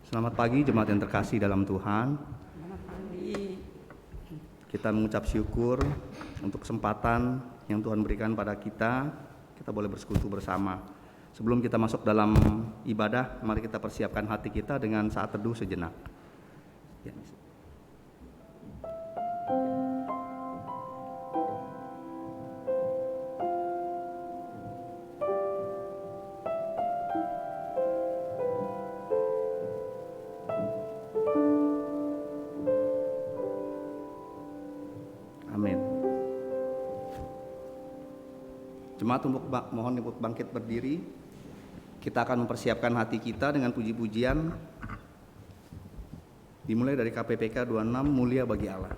Selamat pagi jemaat yang terkasih dalam Tuhan. Selamat pagi. Kita mengucap syukur untuk kesempatan yang Tuhan berikan pada kita. Kita boleh bersekutu bersama. Sebelum kita masuk dalam ibadah, mari kita persiapkan hati kita dengan saat teduh sejenak. Ya. Amin. Jemaat mohon untuk bangkit berdiri. Kita akan mempersiapkan hati kita dengan puji-pujian. Dimulai dari KPPK 26, Mulia Bagi Allah.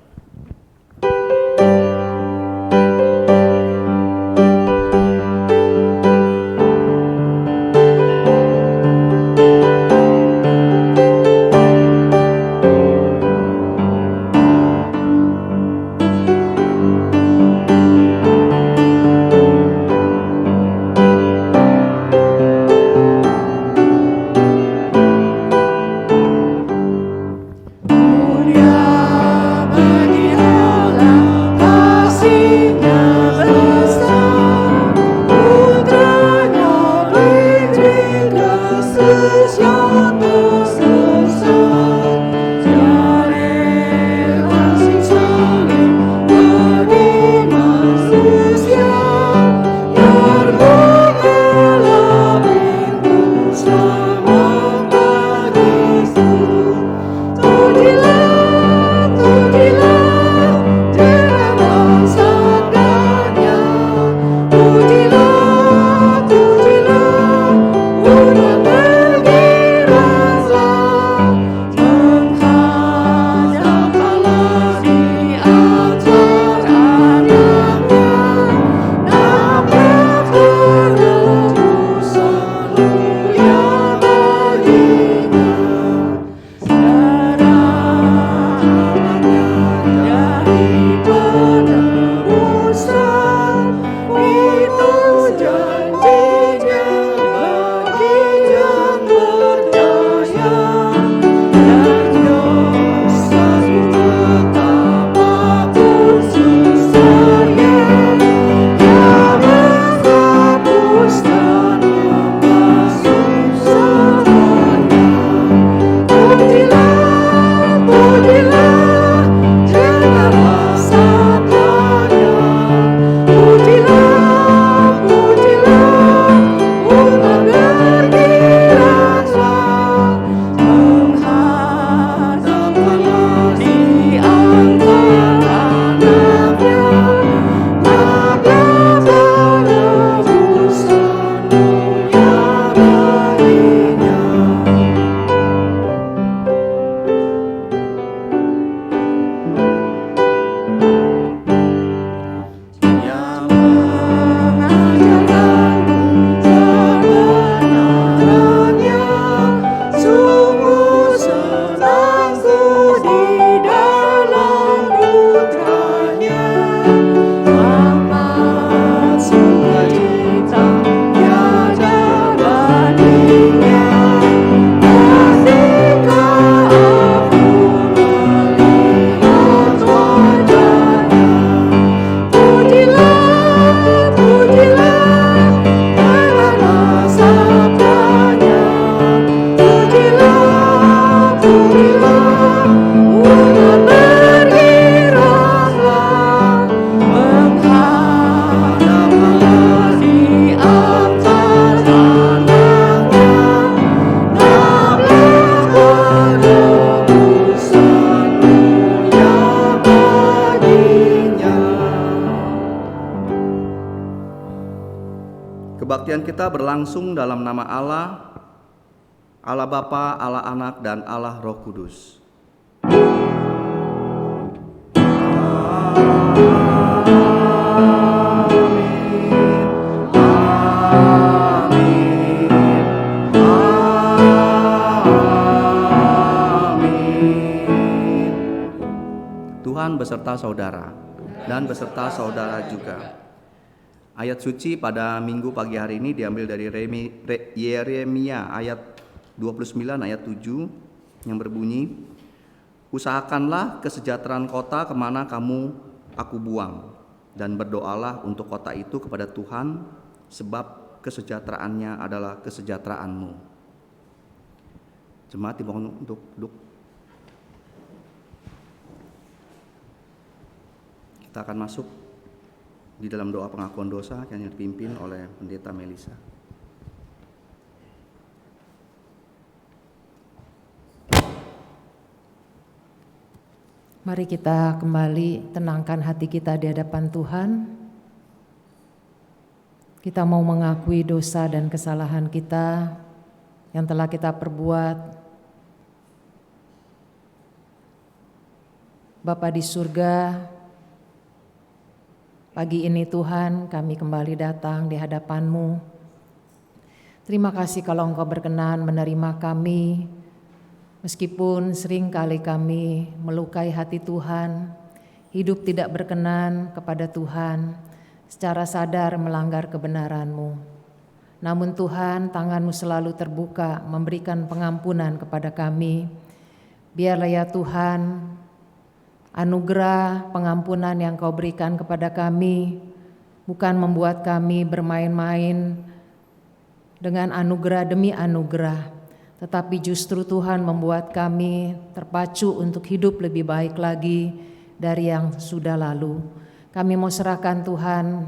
Kebaktian kita berlangsung dalam nama Allah, Allah Bapa, Allah Anak, dan Allah Roh Kudus. Tuhan beserta saudara dan beserta saudara juga. Ayat suci pada minggu pagi hari ini diambil dari Yeremia ayat 29 ayat 7. yang berbunyi, usahakanlah kesejahteraan kota kemana aku buang, dan berdoalah untuk kota itu kepada Tuhan, sebab kesejahteraannya adalah kesejahteraanmu. Jemaat dimohon untuk duduk. Kita akan masuk di dalam doa pengakuan dosa yang dipimpin oleh Pendeta Melisa. Mari kita kembali tenangkan hati kita di hadapan Tuhan. Kita mau mengakui dosa dan kesalahan kita yang telah kita perbuat. Bapa di surga, pagi ini Tuhan kami kembali datang di hadapan-Mu. Terima kasih kalau Engkau berkenan menerima kami, meskipun seringkali kami melukai hati Tuhan, hidup tidak berkenan kepada Tuhan, secara sadar melanggar kebenaran-Mu. Namun Tuhan, tangan-Mu selalu terbuka memberikan pengampunan kepada kami. Biarlah ya Tuhan, anugerah pengampunan yang Kau berikan kepada kami bukan membuat kami bermain-main dengan anugerah demi anugerah, tetapi justru Tuhan membuat kami terpacu untuk hidup lebih baik lagi dari yang sudah lalu. Kami mau serahkan Tuhan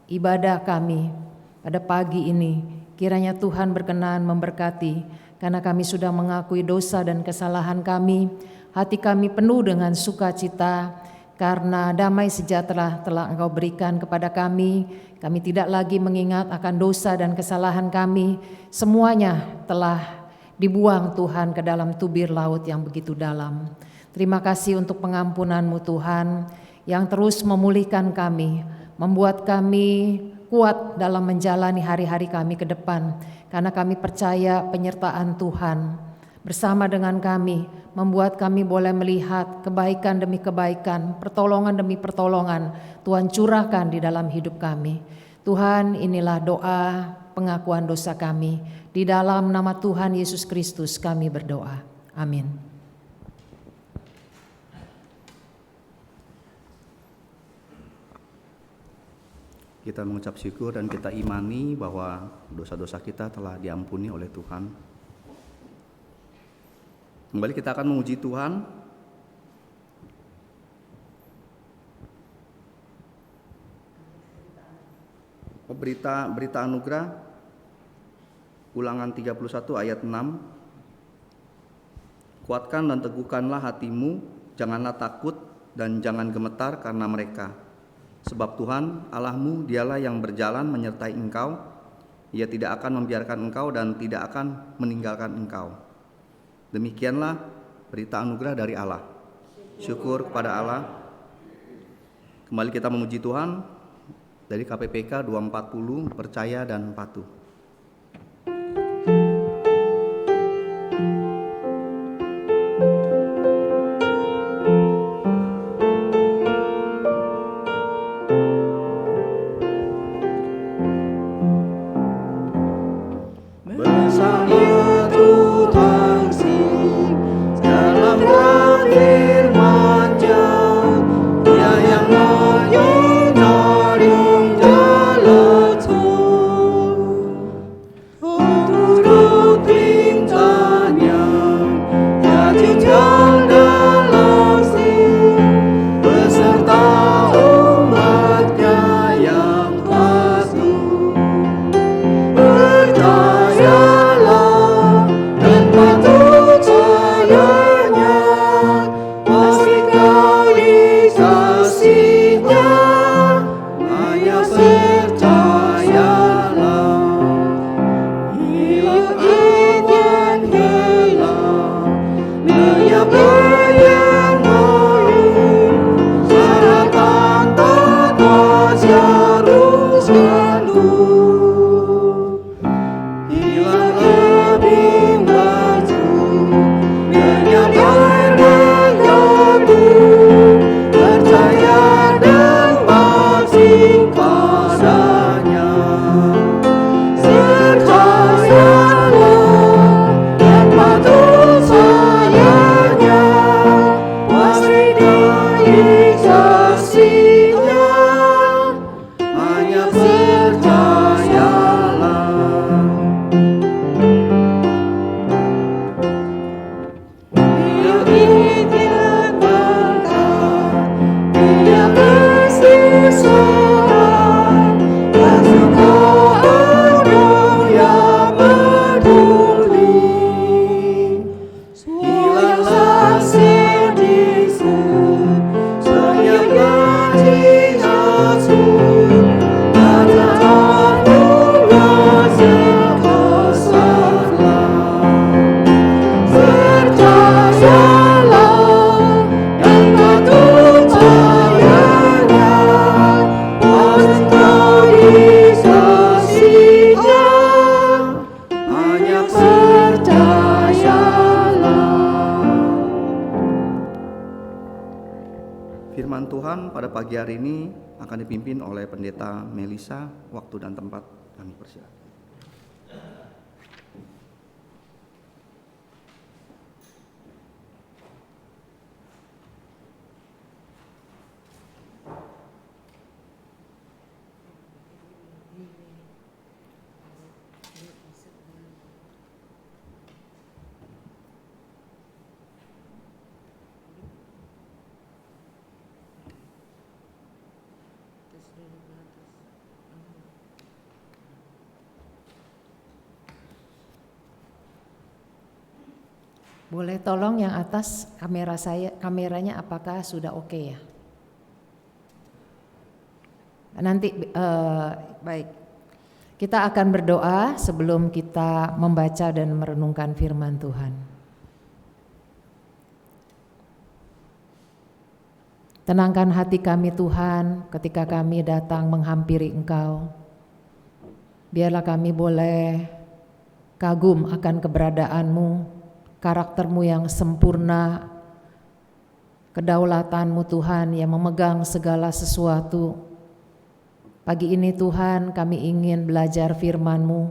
ibadah kami pada pagi ini. Kiranya Tuhan berkenan memberkati, karena kami sudah mengakui dosa dan kesalahan kami. Hati kami penuh dengan sukacita karena damai sejahtera telah Engkau berikan kepada kami. Kami tidak lagi mengingat akan dosa dan kesalahan kami. Semuanya telah dibuang Tuhan ke dalam tubir laut yang begitu dalam. Terima kasih untuk pengampunan-Mu Tuhan yang terus memulihkan kami, membuat kami kuat dalam menjalani hari-hari kami ke depan, karena kami percaya penyertaan Tuhan bersama dengan kami, membuat kami boleh melihat kebaikan demi kebaikan, pertolongan demi pertolongan Tuhan curahkan di dalam hidup kami. Tuhan, inilah doa pengakuan dosa kami. Di dalam nama Tuhan Yesus Kristus kami berdoa. Amin. Kita mengucap syukur dan kita imani bahwa dosa-dosa kita telah diampuni oleh Tuhan. Kembali kita akan memuji Tuhan. Berita anugerah Ulangan 31 ayat 6. Kuatkan dan teguhkanlah hatimu, janganlah takut dan jangan gemetar karena mereka. Sebab Tuhan Allahmu dialah yang berjalan menyertai engkau. Ia tidak akan membiarkan engkau dan tidak akan meninggalkan engkau. Demikianlah berita anugerah dari Allah. Syukur kepada Allah. Kembali kita memuji Tuhan dari KPPK 240, percaya dan patuh. firman Tuhan pada pagi hari ini akan dipimpin oleh Pendeta Melisa. Waktu dan tempat kami persilakan. Boleh tolong yang atas kameranya apakah sudah oke ya? Nanti baik. Kita akan berdoa sebelum kita membaca dan merenungkan firman Tuhan. Tenangkan hati kami Tuhan ketika kami datang menghampiri Engkau. Biarlah kami boleh kagum akan keberadaan-Mu, karakter-Mu yang sempurna, kedaulatan-Mu Tuhan yang memegang segala sesuatu. Pagi ini Tuhan kami ingin belajar firman-Mu,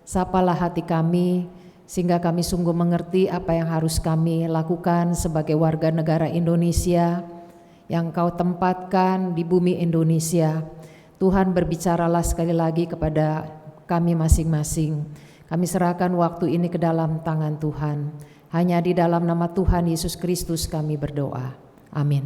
sapalah hati kami sehingga kami sungguh mengerti apa yang harus kami lakukan sebagai warga negara Indonesia yang Kau tempatkan di bumi Indonesia. Tuhan berbicaralah sekali lagi kepada kami masing-masing. Kami serahkan waktu ini ke dalam tangan Tuhan. Hanya di dalam nama Tuhan Yesus Kristus kami berdoa. Amin.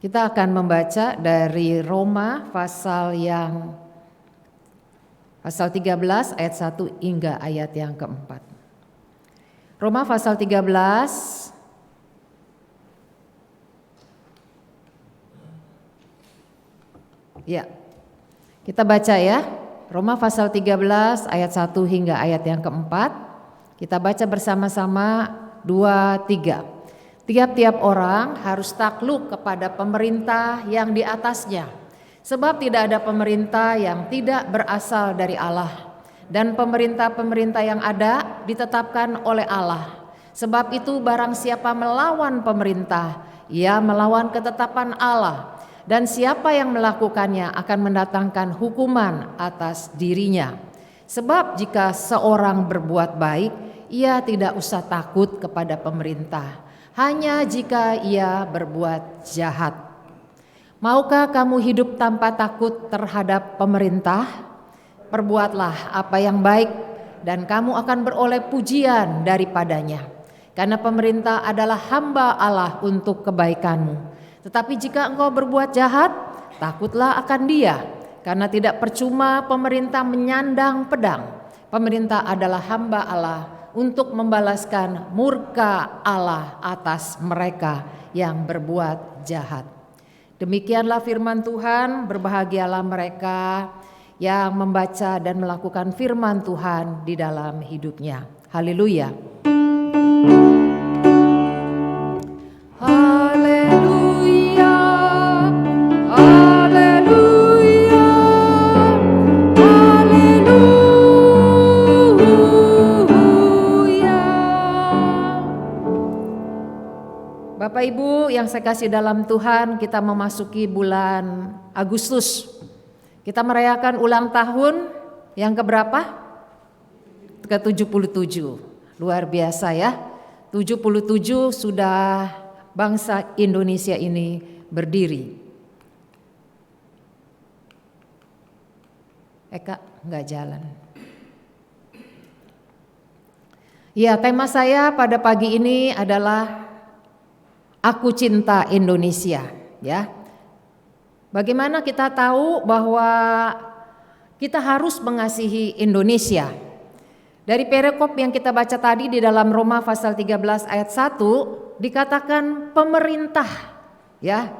Kita akan membaca dari Roma pasal 13 ayat 1 hingga ayat yang keempat. Roma pasal 13 ya, kita baca ya. Roma pasal 13 ayat 1 hingga ayat yang keempat. Kita baca bersama-sama 2, 3. Tiap-tiap orang harus takluk kepada pemerintah yang di atasnya, sebab tidak ada pemerintah yang tidak berasal dari Allah, dan pemerintah-pemerintah yang ada ditetapkan oleh Allah. Sebab itu barang siapa melawan pemerintah, ia melawan ketetapan Allah, dan siapa yang melakukannya akan mendatangkan hukuman atas dirinya. Sebab jika seorang berbuat baik, ia tidak usah takut kepada pemerintah, hanya jika ia berbuat jahat. Maukah kamu hidup tanpa takut terhadap pemerintah? Perbuatlah apa yang baik dan kamu akan beroleh pujian daripadanya. Karena pemerintah adalah hamba Allah untuk kebaikanmu. Tetapi jika engkau berbuat jahat, takutlah akan dia. Karena tidak percuma pemerintah menyandang pedang. Pemerintah adalah hamba Allah untuk membalaskan murka Allah atas mereka yang berbuat jahat. Demikianlah firman Tuhan, berbahagialah mereka yang membaca dan melakukan firman Tuhan di dalam hidupnya. Haleluya. Haleluya. Haleluya. Haleluya. Bapak Ibu yang saya kasih dalam Tuhan, kita memasuki bulan Agustus. Kita merayakan ulang tahun yang keberapa? Ke-77. Luar biasa ya. 77 sudah bangsa Indonesia ini berdiri. Eka nggak jalan. Ya, tema saya pada pagi ini adalah Aku Cinta Indonesia, ya. Bagaimana kita tahu bahwa kita harus mengasihi Indonesia? Dari perikop yang kita baca tadi di dalam Roma pasal 13 ayat 1 dikatakan pemerintah, ya.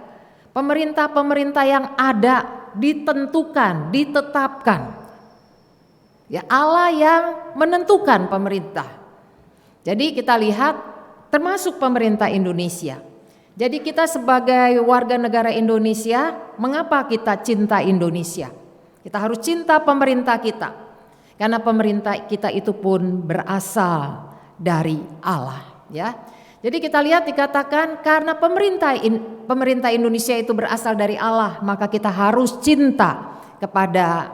Pemerintah-pemerintah yang ada ditentukan, ditetapkan. Ya, Allah yang menentukan pemerintah. Jadi kita lihat termasuk pemerintah Indonesia. Jadi kita sebagai warga negara Indonesia, mengapa kita cinta Indonesia? Kita harus cinta pemerintah kita. Karena pemerintah kita itu pun berasal dari Allah, ya. Jadi kita lihat dikatakan karena pemerintah Indonesia itu berasal dari Allah, maka kita harus cinta kepada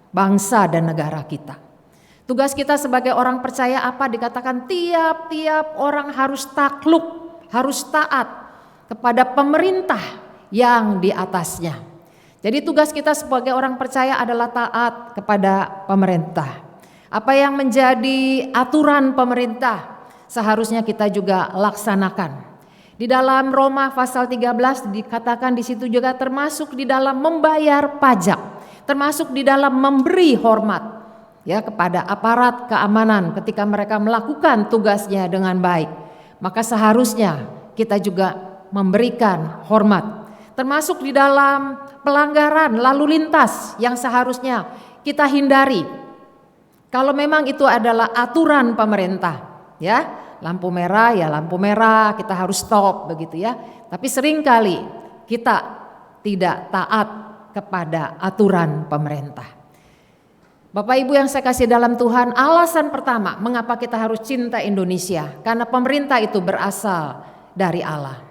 bangsa dan negara kita. Tugas kita sebagai orang percaya apa? Dikatakan tiap-tiap orang harus takluk, harus taat kepada pemerintah yang di atasnya. Jadi tugas kita sebagai orang percaya adalah taat kepada pemerintah. Apa yang menjadi aturan pemerintah seharusnya kita juga laksanakan. Di dalam Roma pasal 13 dikatakan di situ juga termasuk di dalam membayar pajak, termasuk di dalam memberi hormat ya kepada aparat keamanan ketika mereka melakukan tugasnya dengan baik. Maka seharusnya kita juga memberikan hormat. Termasuk di dalam pelanggaran lalu lintas yang seharusnya kita hindari. Kalau memang itu adalah aturan pemerintah, ya, lampu merah ya lampu merah, kita harus stop begitu ya. Tapi seringkali kita tidak taat kepada aturan pemerintah. Bapak Ibu yang saya kasih dalam Tuhan, alasan pertama mengapa kita harus cinta Indonesia, karena pemerintah itu berasal dari Allah.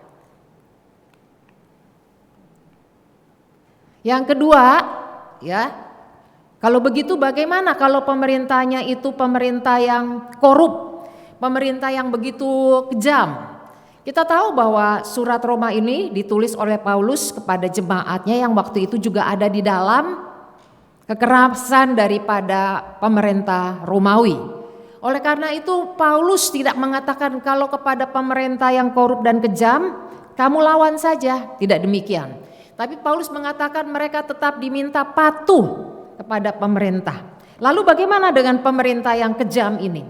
Yang kedua, ya, kalau begitu bagaimana kalau pemerintahnya itu pemerintah yang korup, pemerintah yang begitu kejam? Kita tahu bahwa surat Roma ini ditulis oleh Paulus kepada jemaatnya yang waktu itu juga ada di dalam kekerasan daripada pemerintah Romawi. Oleh karena itu Paulus tidak mengatakan kalau kepada pemerintah yang korup dan kejam, kamu lawan saja, tidak demikian. Tapi Paulus mengatakan mereka tetap diminta patuh kepada pemerintah. Lalu bagaimana dengan pemerintah yang kejam ini?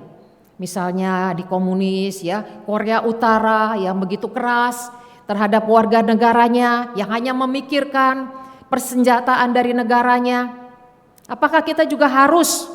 Misalnya di komunis ya, Korea Utara yang begitu keras terhadap warga negaranya yang hanya memikirkan persenjataan dari negaranya. Apakah kita juga harus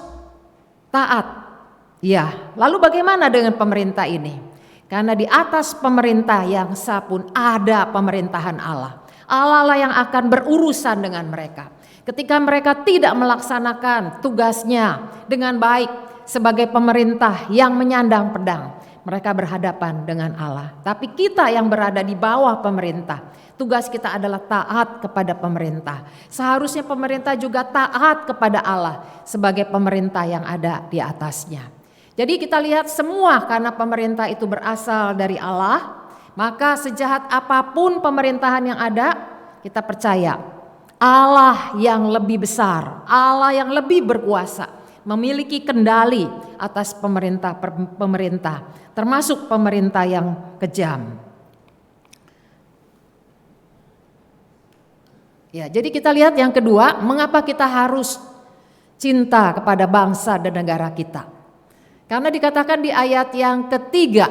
taat? Ya, lalu bagaimana dengan pemerintah ini? Karena di atas pemerintah yang sah pun ada pemerintahan Allah. Allah lah yang akan berurusan dengan mereka. Ketika mereka tidak melaksanakan tugasnya dengan baik sebagai pemerintah yang menyandang pedang, mereka berhadapan dengan Allah. Tapi kita yang berada di bawah pemerintah, tugas kita adalah taat kepada pemerintah. Seharusnya pemerintah juga taat kepada Allah sebagai pemerintah yang ada di atasnya. Jadi kita lihat semua karena pemerintah itu berasal dari Allah, maka sejahat apapun pemerintahan yang ada, kita percaya Allah yang lebih besar, Allah yang lebih berkuasa, memiliki kendali atas pemerintah, termasuk pemerintah yang kejam. Ya, jadi kita lihat yang kedua, mengapa kita harus cinta kepada bangsa dan negara kita. Karena dikatakan di ayat yang ketiga,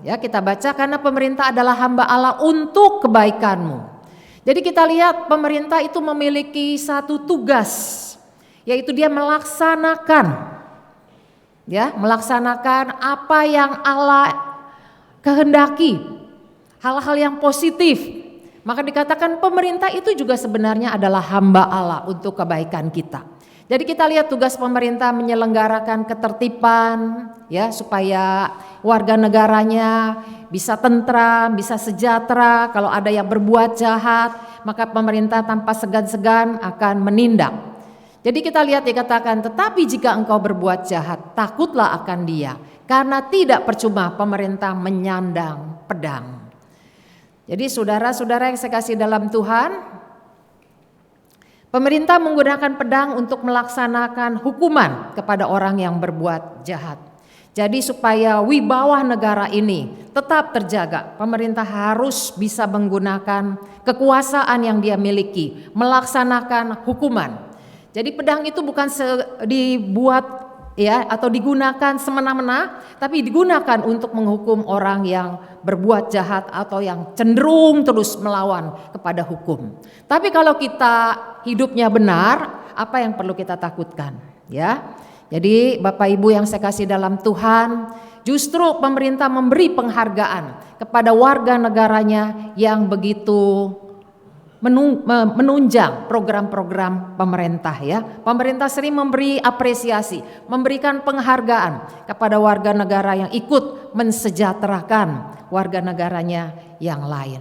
ya kita baca, karena pemerintah adalah hamba Allah untuk kebaikanmu. Jadi kita lihat pemerintah itu memiliki satu tugas, yaitu dia melaksanakan apa yang Allah kehendaki, hal-hal yang positif. Maka dikatakan pemerintah itu juga sebenarnya adalah hamba Allah untuk kebaikan kita. Jadi kita lihat tugas pemerintah menyelenggarakan ketertiban ya supaya warga negaranya bisa tentram, bisa sejahtera. Kalau ada yang berbuat jahat, maka pemerintah tanpa segan-segan akan menindak. Jadi kita lihat dikatakan, tetapi jika engkau berbuat jahat, takutlah akan dia, karena tidak percuma pemerintah menyandang pedang. Jadi saudara-saudara yang saya kasih dalam Tuhan, pemerintah menggunakan pedang untuk melaksanakan hukuman kepada orang yang berbuat jahat. Jadi supaya wibawa negara ini tetap terjaga, pemerintah harus bisa menggunakan kekuasaan yang dia miliki, melaksanakan hukuman. Jadi pedang itu bukan dibuat ya atau digunakan semena-mena, tapi digunakan untuk menghukum orang yang berbuat jahat atau yang cenderung terus melawan kepada hukum. Tapi kalau kita hidupnya benar, apa yang perlu kita takutkan? Ya, jadi Bapak Ibu yang saya kasih dalam Tuhan, justru pemerintah memberi penghargaan kepada warga negaranya yang begitu menunjang program-program pemerintah ya. Pemerintah sering memberi apresiasi, memberikan penghargaan kepada warga negara yang ikut mensejahterakan warga negaranya yang lain.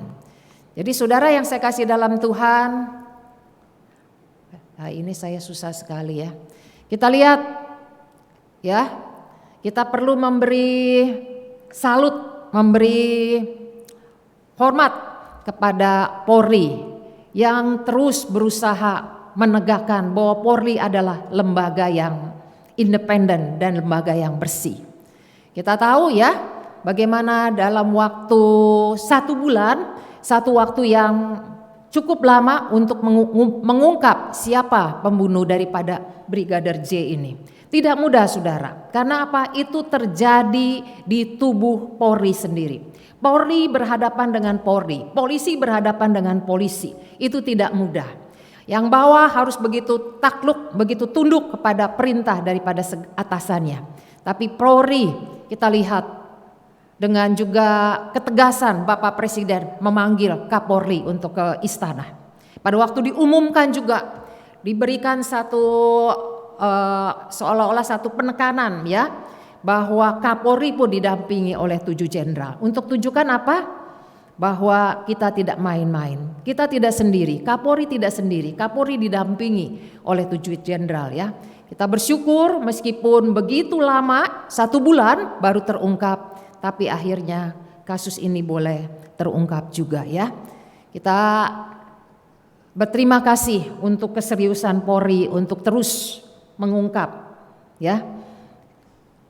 Jadi saudara yang saya kasih dalam Tuhan, nah ini saya susah sekali ya. Kita lihat ya, kita perlu memberi salut, memberi hormat kepada Polri yang terus berusaha menegakkan bahwa Polri adalah lembaga yang independen dan lembaga yang bersih. Kita tahu ya bagaimana dalam waktu 1 bulan, satu waktu yang cukup lama untuk mengungkap siapa pembunuh daripada Brigadir J ini. Tidak mudah saudara, karena apa? Itu terjadi di tubuh Polri sendiri. Polri berhadapan dengan Polri, polisi berhadapan dengan polisi. Itu tidak mudah. Yang bawah harus begitu takluk, begitu tunduk kepada perintah daripada atasannya. Tapi Polri kita lihat dengan juga ketegasan Bapak Presiden memanggil Kapolri untuk ke istana. Pada waktu diumumkan juga diberikan satu seolah-olah satu penekanan ya, bahwa Kapolri pun didampingi oleh 7 jenderal. Untuk tunjukkan apa? Bahwa kita tidak main-main, kita tidak sendiri, Kapolri tidak sendiri, Kapolri didampingi oleh 7 jenderal ya. Kita bersyukur meskipun begitu lama 1 bulan baru terungkap, tapi akhirnya kasus ini boleh terungkap juga ya. Kita berterima kasih untuk keseriusan Polri untuk terus mengungkap ya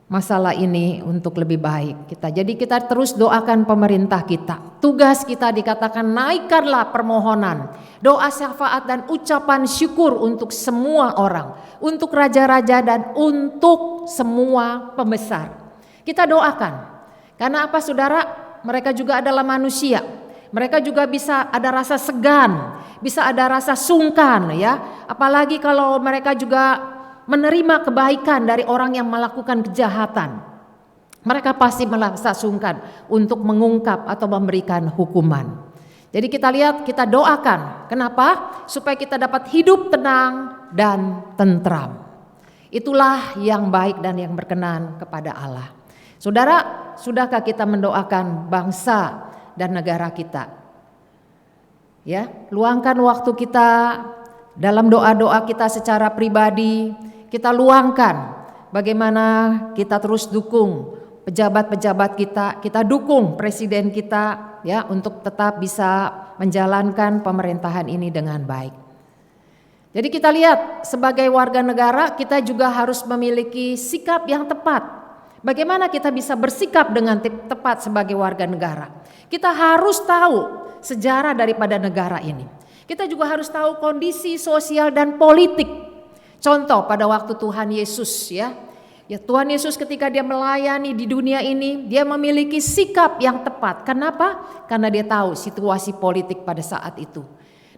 masalah ini untuk lebih baik kita. Jadi kita terus doakan pemerintah kita. Tugas kita dikatakan naikkanlah permohonan, doa syafaat dan ucapan syukur untuk semua orang, untuk raja-raja dan untuk semua pembesar. Kita doakan. Karena apa saudara? Mereka juga adalah manusia. Mereka juga bisa ada rasa segan, bisa ada rasa sungkan ya. Apalagi kalau mereka juga menerima kebaikan dari orang yang melakukan kejahatan. Mereka pasti merasa sungkan untuk mengungkap atau memberikan hukuman. Jadi kita lihat, kita doakan. Kenapa? Supaya kita dapat hidup tenang dan tentram. Itulah yang baik dan yang berkenan kepada Allah. Saudara, sudahkah kita mendoakan bangsa dan negara kita? Ya, luangkan waktu kita dalam doa-doa kita secara pribadi. Kita luangkan bagaimana kita terus dukung pejabat-pejabat kita dukung presiden kita ya untuk tetap bisa menjalankan pemerintahan ini dengan baik. Jadi kita lihat sebagai warga negara kita juga harus memiliki sikap yang tepat. Bagaimana kita bisa bersikap dengan tepat sebagai warga negara? Kita harus tahu sejarah daripada negara ini. Kita juga harus tahu kondisi sosial dan politik. Contoh pada waktu Tuhan Yesus ya Tuhan Yesus ketika dia melayani di dunia ini, dia memiliki sikap yang tepat. Kenapa? Karena dia tahu situasi politik pada saat itu.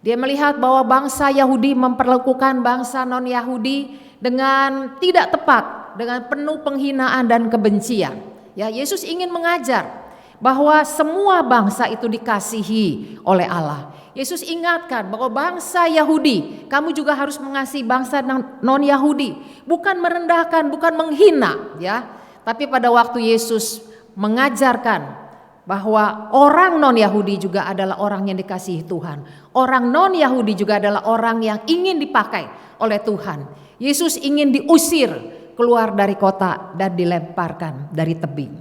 Dia melihat bahwa bangsa Yahudi memperlakukan bangsa non-Yahudi dengan tidak tepat, dengan penuh penghinaan dan kebencian. Ya, Yesus ingin mengajar bahwa semua bangsa itu dikasihi oleh Allah. Yesus ingatkan bahwa bangsa Yahudi, kamu juga harus mengasihi bangsa non-Yahudi, bukan merendahkan, bukan menghina, ya. Tapi pada waktu Yesus mengajarkan bahwa orang non-Yahudi juga adalah orang yang dikasihi Tuhan. Orang non-Yahudi juga adalah orang yang ingin dipakai oleh Tuhan. Yesus ingin diusir keluar dari kota dan dilemparkan dari tebing.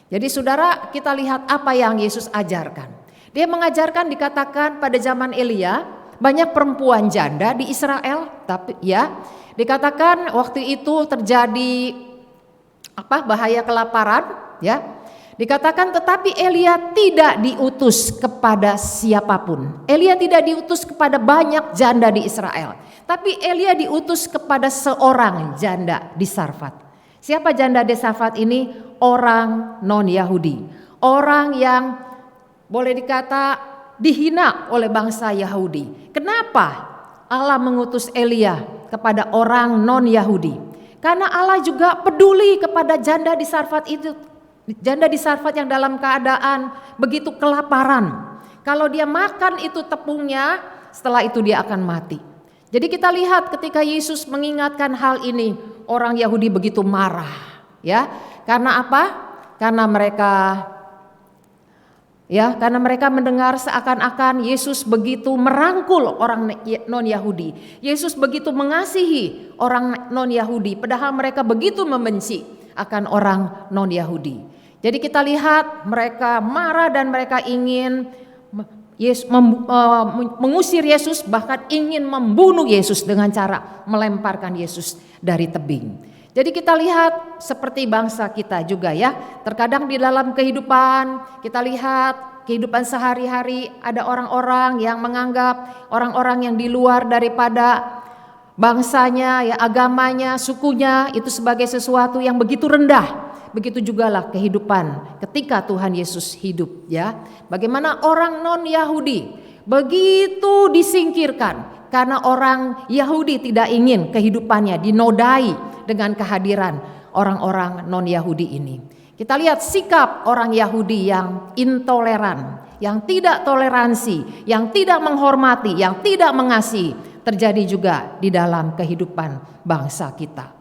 Jadi saudara, kita lihat apa yang Yesus ajarkan. Dia mengajarkan, dikatakan pada zaman Elia banyak perempuan janda di Israel, tapi ya dikatakan waktu itu terjadi bahaya kelaparan, ya. Dikatakan tetapi Elia tidak diutus kepada siapapun. Elia tidak diutus kepada banyak janda di Israel, tapi Elia diutus kepada seorang janda di Sarfat. Siapa janda di Sarfat ini? Orang non-Yahudi, orang yang boleh dikata dihina oleh bangsa Yahudi. Kenapa Allah mengutus Elia kepada orang non-Yahudi? Karena Allah juga peduli kepada janda di Sarfat itu. Janda di Sarfat yang dalam keadaan begitu kelaparan. Kalau dia makan itu tepungnya, setelah itu dia akan mati. Jadi kita lihat ketika Yesus mengingatkan hal ini, orang Yahudi begitu marah, ya. Karena apa? Karena mereka mendengar seakan-akan Yesus begitu merangkul orang non-Yahudi. Yesus begitu mengasihi orang non-Yahudi, padahal mereka begitu membenci akan orang non-Yahudi. Jadi kita lihat mereka marah dan mereka ingin mengusir Yesus, bahkan ingin membunuh Yesus dengan cara melemparkan Yesus dari tebing. Jadi kita lihat seperti bangsa kita juga ya. Terkadang di dalam kehidupan kita lihat kehidupan sehari-hari ada orang-orang yang menganggap orang-orang yang di luar daripada bangsanya, ya agamanya, sukunya itu sebagai sesuatu yang begitu rendah. Begitu jugalah kehidupan ketika Tuhan Yesus hidup ya. Bagaimana orang non-Yahudi begitu disingkirkan karena orang Yahudi tidak ingin kehidupannya dinodai dengan kehadiran orang-orang non-Yahudi ini. Kita lihat sikap orang Yahudi yang intoleran, yang tidak toleransi, yang tidak menghormati, yang tidak mengasihi terjadi juga di dalam kehidupan bangsa kita.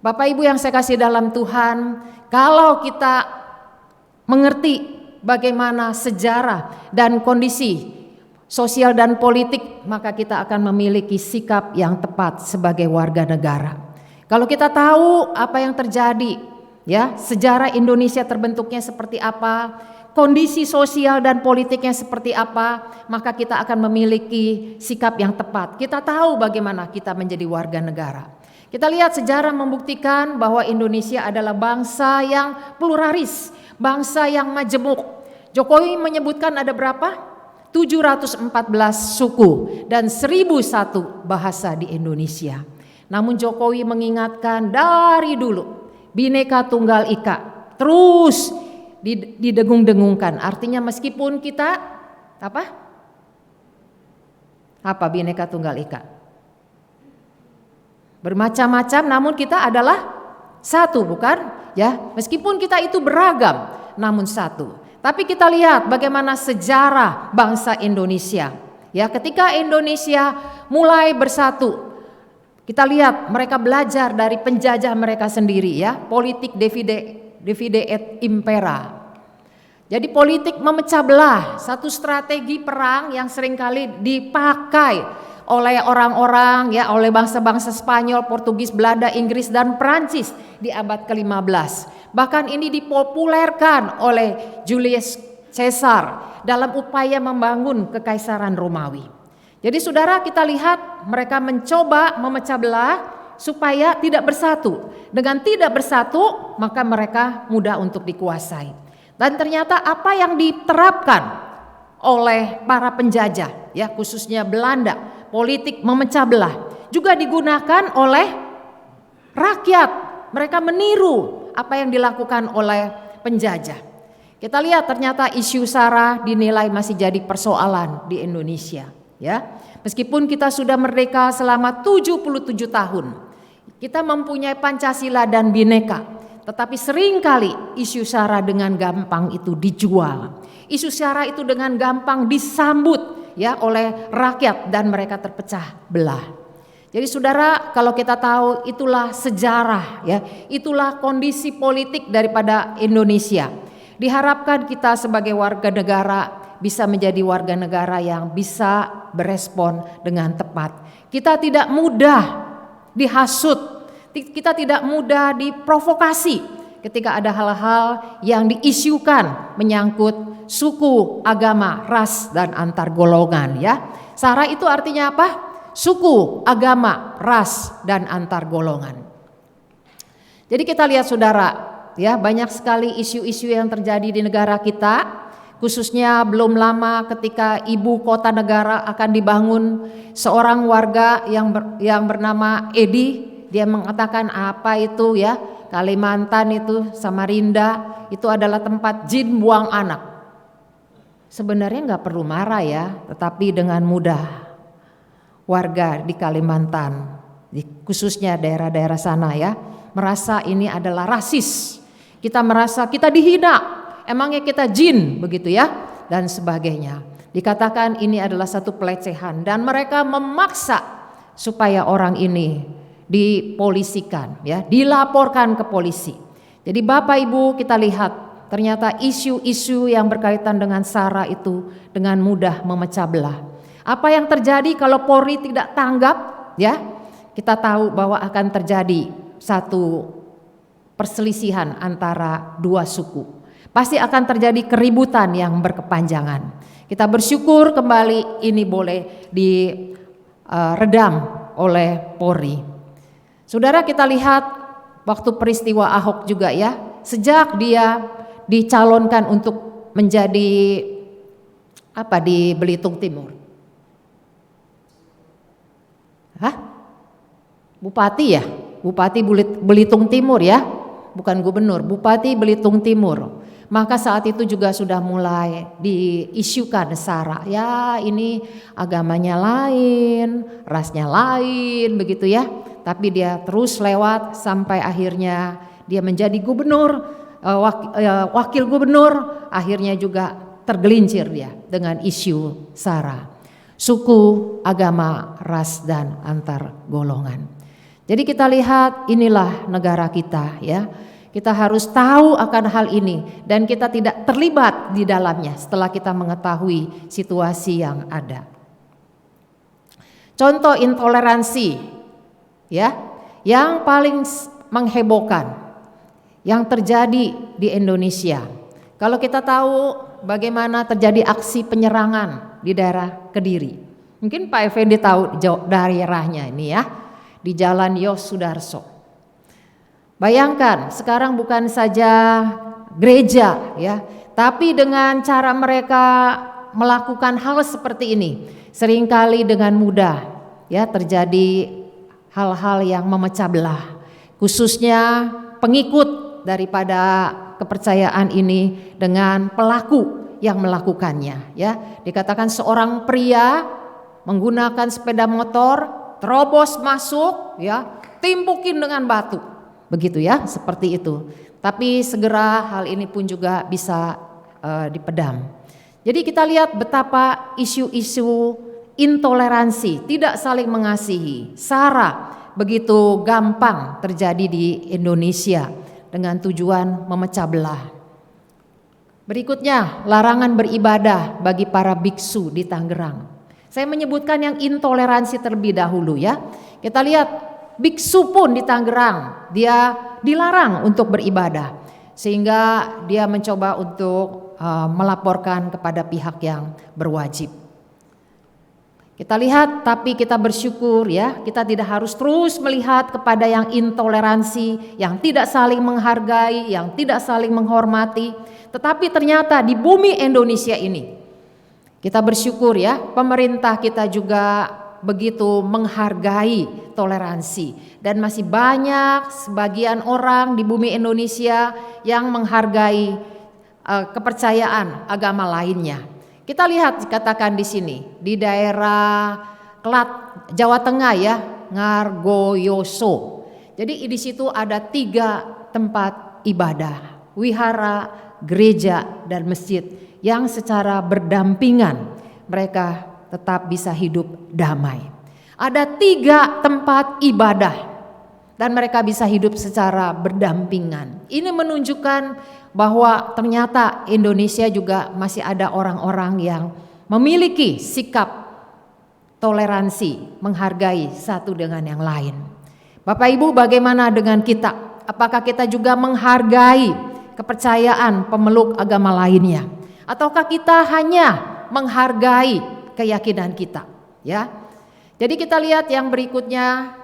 Bapak Ibu yang saya kasih dalam Tuhan, kalau kita mengerti bagaimana sejarah dan kondisi sosial dan politik, maka kita akan memiliki sikap yang tepat sebagai warga negara. Kalau kita tahu apa yang terjadi, ya, sejarah Indonesia terbentuknya seperti apa, kondisi sosial dan politiknya seperti apa, maka kita akan memiliki sikap yang tepat. Kita tahu bagaimana kita menjadi warga negara. Kita lihat sejarah membuktikan bahwa Indonesia adalah bangsa yang pluralis, bangsa yang majemuk. Jokowi menyebutkan ada berapa? 714 suku dan 1001 bahasa di Indonesia. Namun Jokowi mengingatkan dari dulu Bhinneka Tunggal Ika terus didengung-dengungkan. Artinya meskipun kita apa Bhinneka Tunggal Ika? Bermacam-macam namun kita adalah satu, bukan? Ya, meskipun kita itu beragam namun satu. Tapi kita lihat bagaimana sejarah bangsa Indonesia. Ya, ketika Indonesia mulai bersatu, kita lihat mereka belajar dari penjajah mereka sendiri ya, politik divide et impera. Jadi politik memecah belah, satu strategi perang yang seringkali dipakai oleh orang-orang ya, oleh bangsa-bangsa Spanyol, Portugis, Belanda, Inggris dan Prancis di abad ke-15. Bahkan ini dipopulerkan oleh Julius Caesar dalam upaya membangun kekaisaran Romawi. Jadi saudara, kita lihat mereka mencoba memecah belah supaya tidak bersatu. Dengan tidak bersatu, maka mereka mudah untuk dikuasai. Dan ternyata apa yang diterapkan oleh para penjajah ya, khususnya Belanda, politik memecah belah juga digunakan oleh rakyat. Mereka meniru apa yang dilakukan oleh penjajah. Kita lihat ternyata isu SARA dinilai masih jadi persoalan di Indonesia ya. Meskipun kita sudah merdeka selama 77 tahun. Kita mempunyai Pancasila dan Bhinneka, tetapi seringkali isu SARA dengan gampang itu dijual. Isu SARA itu dengan gampang disambut ya oleh rakyat dan mereka terpecah belah. Jadi saudara, kalau kita tahu itulah sejarah ya, itulah kondisi politik daripada Indonesia. Diharapkan kita sebagai warga negara bisa menjadi warga negara yang bisa berespon dengan tepat. Kita tidak mudah dihasut, kita tidak mudah diprovokasi ketika ada hal-hal yang diisukan menyangkut suku, agama, ras dan antar golongan ya. SARA itu artinya apa? Suku, agama, ras dan antar golongan. Jadi kita lihat saudara, ya banyak sekali isu-isu yang terjadi di negara kita, khususnya belum lama ketika ibu kota negara akan dibangun, seorang warga yang bernama Edi, dia mengatakan apa itu ya, Kalimantan itu Samarinda itu adalah tempat jin buang anak. Sebenarnya nggak perlu marah ya, tetapi dengan mudah warga di Kalimantan, khususnya daerah-daerah sana ya, merasa ini adalah rasis. Kita merasa kita dihina, emangnya kita jin begitu ya, dan sebagainya. Dikatakan ini adalah satu pelecehan dan mereka memaksa supaya orang ini dipolisikan, ya, dilaporkan ke polisi. Jadi Bapak Ibu, kita lihat ternyata isu-isu yang berkaitan dengan SARA itu dengan mudah memecah belah. Apa yang terjadi kalau Polri tidak tanggap, ya? Kita tahu bahwa akan terjadi satu perselisihan antara dua suku. Pasti akan terjadi keributan yang berkepanjangan. Kita bersyukur kembali ini boleh diredam oleh Polri. Saudara, kita lihat waktu peristiwa Ahok juga, ya, sejak dia dicalonkan untuk menjadi di Belitung Timur. Bupati, ya? Bupati Belitung Timur, ya? Bukan gubernur, Bupati Belitung Timur. Maka saat itu juga sudah mulai diisukan SARA. Ya, ini agamanya lain, rasnya lain, begitu ya. Tapi dia terus lewat sampai akhirnya dia menjadi gubernur, wakil gubernur, akhirnya juga tergelincir dia dengan isu SARA. Suku, agama, ras, dan antar golongan. Jadi kita lihat inilah negara kita, ya. Kita harus tahu akan hal ini dan kita tidak terlibat di dalamnya setelah kita mengetahui situasi yang ada. Contoh intoleransi, ya, yang paling menghebohkan yang terjadi di Indonesia. Kalau kita tahu bagaimana terjadi aksi penyerangan di daerah Kediri. Mungkin Pak Effendi tahu daerahnya ini, ya, di Jalan Yosudarso. Bayangkan sekarang bukan saja gereja, ya, tapi dengan cara mereka melakukan hal seperti ini seringkali dengan mudah, ya, terjadi hal-hal yang memecah belah, khususnya pengikut daripada kepercayaan ini dengan pelaku yang melakukannya, ya. Dikatakan seorang pria menggunakan sepeda motor terobos masuk, ya, timpukin dengan batu. Begitu, ya, seperti itu. Tapi segera hal ini pun juga bisa dipedam. Jadi kita lihat betapa isu-isu intoleransi, tidak saling mengasihi, SARA begitu gampang terjadi di Indonesia dengan tujuan memecah belah. Berikutnya, larangan beribadah bagi para biksu di Tangerang. Saya menyebutkan yang intoleransi terlebih dahulu, ya. Kita lihat biksu pun di Tangerang, dia dilarang untuk beribadah. Sehingga dia mencoba untuk melaporkan kepada pihak yang berwajib. Kita lihat, tapi kita bersyukur, ya, kita tidak harus terus melihat kepada yang intoleransi, yang tidak saling menghargai, yang tidak saling menghormati. Tetapi ternyata di bumi Indonesia ini, kita bersyukur, ya, pemerintah kita juga begitu menghargai toleransi dan masih banyak sebagian orang di bumi Indonesia yang menghargai kepercayaan agama lainnya. Kita lihat, katakan di sini di daerah Kelat, Jawa Tengah, ya, Ngargoyoso. Jadi di situ ada 3 tempat ibadah, wihara, gereja, dan masjid yang secara berdampingan mereka tetap bisa hidup damai. Ada 3 tempat ibadah dan mereka bisa hidup secara berdampingan. Ini menunjukkan bahwa ternyata Indonesia juga masih ada orang-orang yang memiliki sikap toleransi, menghargai satu dengan yang lain. Bapak Ibu, bagaimana dengan kita? Apakah kita juga menghargai kepercayaan pemeluk agama lainnya? Ataukah kita hanya menghargai keyakinan kita, ya? Jadi kita lihat yang berikutnya,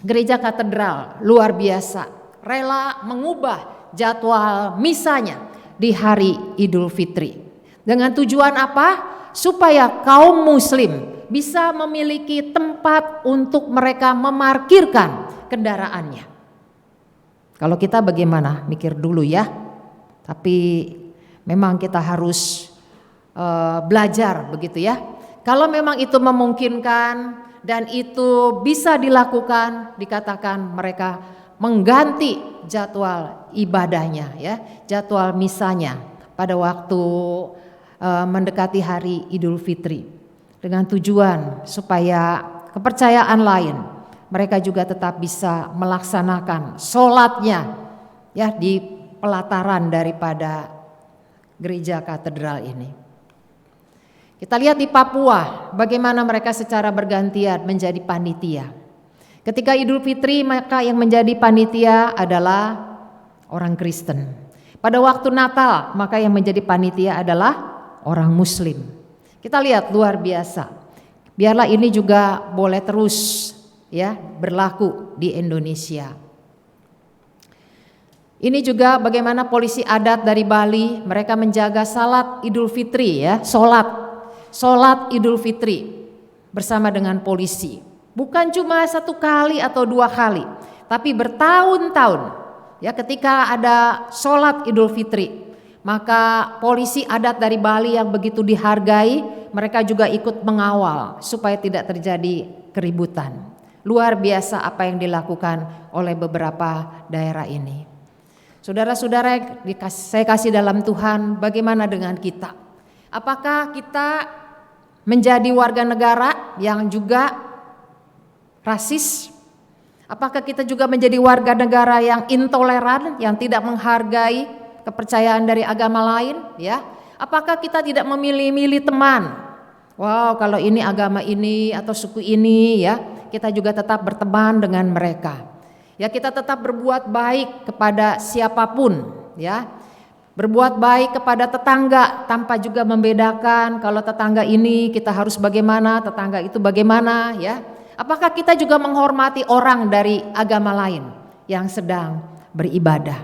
gereja katedral luar biasa rela mengubah jadwal misanya di hari Idul Fitri. Dengan tujuan apa? Supaya kaum muslim bisa memiliki tempat untuk mereka memarkirkan kendaraannya. Kalau kita bagaimana? Mikir dulu, ya. Tapi memang kita harus belajar, begitu, ya. Kalau memang itu memungkinkan dan itu bisa dilakukan, dikatakan mereka mengganti jadwal ibadahnya, ya, jadwal misanya pada waktu mendekati hari Idul Fitri dengan tujuan supaya kepercayaan lain mereka juga tetap bisa melaksanakan sholatnya ya di pelataran daripada gereja katedral ini. Kita lihat di Papua bagaimana mereka secara bergantian menjadi panitia. Ketika Idul Fitri maka yang menjadi panitia adalah orang Kristen. Pada waktu Natal maka yang menjadi panitia adalah orang Muslim. Kita lihat luar biasa. Biarlah ini juga boleh terus ya berlaku di Indonesia. Ini juga bagaimana polisi adat dari Bali mereka menjaga salat Idul Fitri ya, Sholat Idul Fitri bersama dengan polisi. Bukan cuma 1 kali atau 2 kali, tapi bertahun-tahun. Ya, ketika ada sholat Idul Fitri, maka polisi adat dari Bali yang begitu dihargai, mereka juga ikut mengawal supaya tidak terjadi keributan. Luar biasa apa yang dilakukan oleh beberapa daerah ini. Saudara-saudara, saya kasih dalam Tuhan, bagaimana dengan kita? Apakah kita menjadi warga negara yang juga rasis? Apakah kita juga menjadi warga negara yang intoleran, yang tidak menghargai kepercayaan dari agama lain? Ya, apakah kita tidak memilih-milih teman? Wow, kalau ini agama ini atau suku ini, ya, kita juga tetap berteman dengan mereka. Ya, kita tetap berbuat baik kepada siapapun, ya. Berbuat baik kepada tetangga tanpa juga membedakan kalau tetangga ini kita harus bagaimana, tetangga itu bagaimana, ya. Apakah kita juga menghormati orang dari agama lain yang sedang beribadah?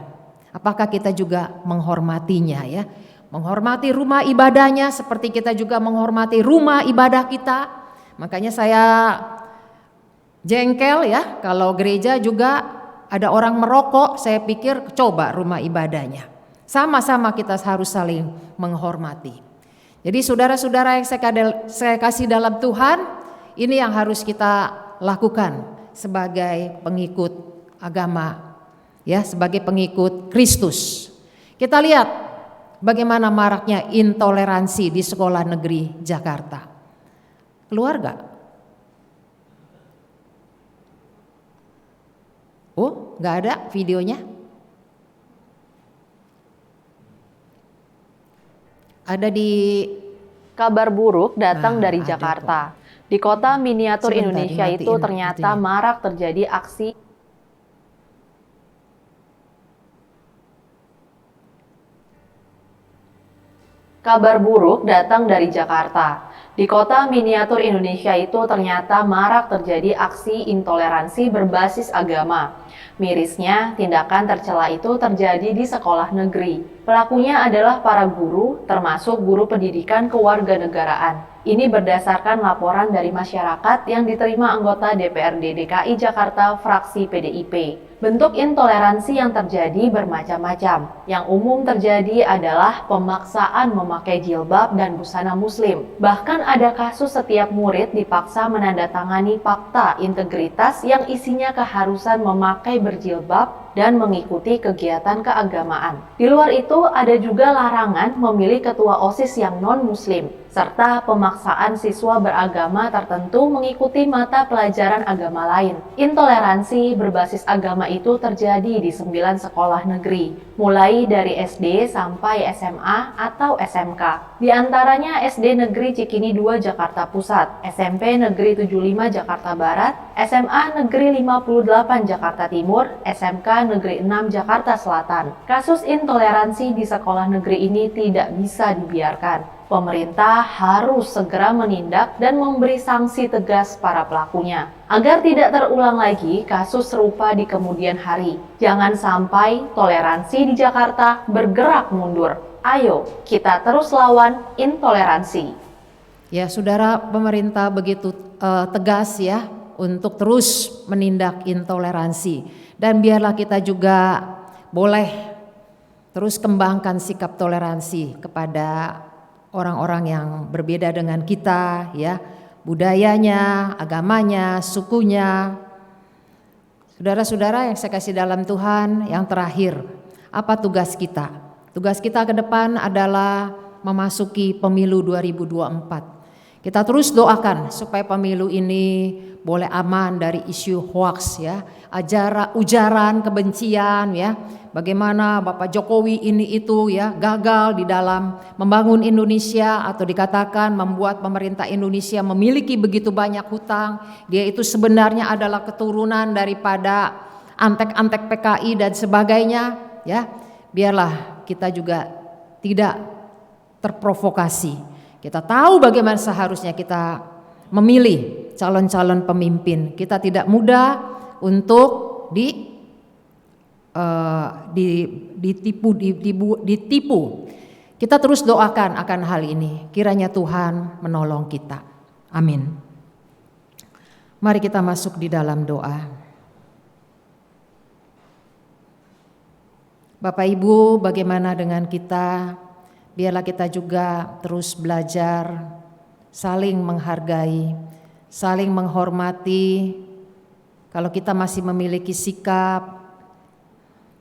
Apakah kita juga menghormatinya, ya? Menghormati rumah ibadahnya seperti kita juga menghormati rumah ibadah kita. Makanya saya jengkel ya kalau gereja juga ada orang merokok, saya pikir coba rumah ibadahnya. Sama-sama kita harus saling menghormati. Jadi saudara-saudara yang saya kasih dalam Tuhan, ini yang harus kita lakukan sebagai pengikut agama, ya, sebagai pengikut Kristus. Kita lihat bagaimana maraknya intoleransi di sekolah negeri Jakarta. Keluar gak? Oh, gak ada videonya? Ada di Kabar buruk datang dari ada Jakarta. Di kota miniatur Sebentar, Indonesia itu dimatiin ternyata itunya. marak terjadi aksi Kabar buruk datang dari Jakarta. Di kota miniatur Indonesia itu ternyata marak terjadi aksi intoleransi berbasis agama. Mirisnya, tindakan tercela itu terjadi di sekolah negeri. Pelakunya adalah para guru, termasuk guru pendidikan kewarganegaraan. Ini berdasarkan laporan dari masyarakat yang diterima anggota DPRD DKI Jakarta fraksi PDIP. Bentuk intoleransi yang terjadi bermacam-macam. Yang umum terjadi adalah pemaksaan memakai jilbab dan busana muslim. Bahkan ada kasus setiap murid dipaksa menandatangani fakta integritas yang isinya keharusan memakai berjilbab dan mengikuti kegiatan keagamaan. Di luar itu ada juga larangan memilih ketua OSIS yang non-muslim, serta pemaksaan siswa beragama tertentu mengikuti mata pelajaran agama lain. Intoleransi berbasis agama itu terjadi di 9 sekolah negeri, mulai dari SD sampai SMA atau SMK. Di antaranya SD Negeri Cikini 2 Jakarta Pusat, SMP Negeri 75 Jakarta Barat, SMA Negeri 58 Jakarta Timur, SMK Negeri 6 Jakarta Selatan. Kasus intoleransi di sekolah negeri ini tidak bisa dibiarkan. Pemerintah harus segera menindak dan memberi sanksi tegas para pelakunya, agar tidak terulang lagi kasus serupa di kemudian hari. Jangan sampai toleransi di Jakarta bergerak mundur. Ayo, kita terus lawan intoleransi. Ya, saudara, pemerintah begitu tegas ya untuk terus menindak intoleransi, dan biarlah kita juga boleh terus kembangkan sikap toleransi kepada orang-orang yang berbeda dengan kita, ya, budayanya, agamanya, sukunya. Saudara-saudara yang saya kasih dalam Tuhan, yang terakhir, apa tugas kita? Tugas kita ke depan adalah memasuki pemilu 2024. Kita terus doakan supaya pemilu ini boleh aman dari isu hoax ya, ujaran kebencian ya. Bagaimana Bapak Jokowi ini itu ya gagal di dalam membangun Indonesia, atau dikatakan membuat pemerintah Indonesia memiliki begitu banyak hutang. Dia itu sebenarnya adalah keturunan daripada antek-antek PKI dan sebagainya ya. Biarlah kita juga tidak terprovokasi. Kita tahu bagaimana seharusnya kita memilih calon-calon pemimpin. Kita tidak mudah untuk ditipu. Kita terus doakan akan hal ini. Kiranya Tuhan menolong kita. Amin. Mari kita masuk di dalam doa. Bapak Ibu, bagaimana dengan kita? Biarlah kita juga terus belajar, saling menghargai, saling menghormati. Kalau kita masih memiliki sikap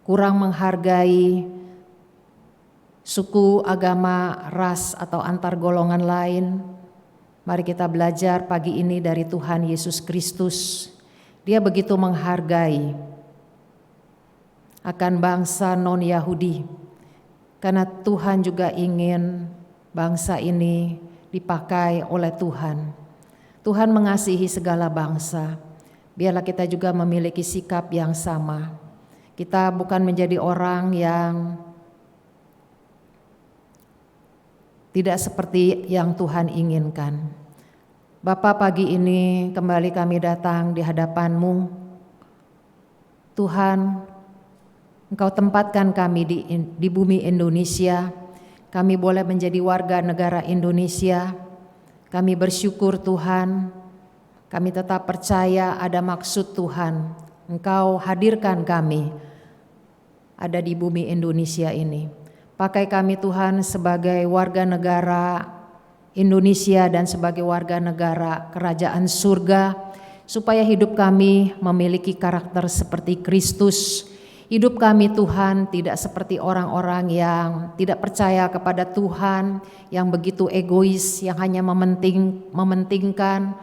kurang menghargai suku, agama, ras, atau antar golongan lain, mari kita belajar pagi ini dari Tuhan Yesus Kristus. Dia begitu menghargai akan bangsa non-Yahudi, karena Tuhan juga ingin bangsa ini dipakai oleh Tuhan. Tuhan mengasihi segala bangsa. Biarlah kita juga memiliki sikap yang sama. Kita bukan menjadi orang yang tidak seperti yang Tuhan inginkan. Bapa, pagi ini kembali kami datang di hadapan-Mu. Tuhan, Engkau tempatkan kami di bumi Indonesia. Kami boleh menjadi warga negara Indonesia. Kami bersyukur Tuhan. Kami tetap percaya ada maksud Tuhan. Engkau hadirkan kami ada di bumi Indonesia ini. Pakai kami Tuhan sebagai warga negara Indonesia dan sebagai warga negara kerajaan surga, supaya hidup kami memiliki karakter seperti Kristus. Hidup kami Tuhan tidak seperti orang-orang yang tidak percaya kepada Tuhan, yang begitu egois, yang hanya mementingkan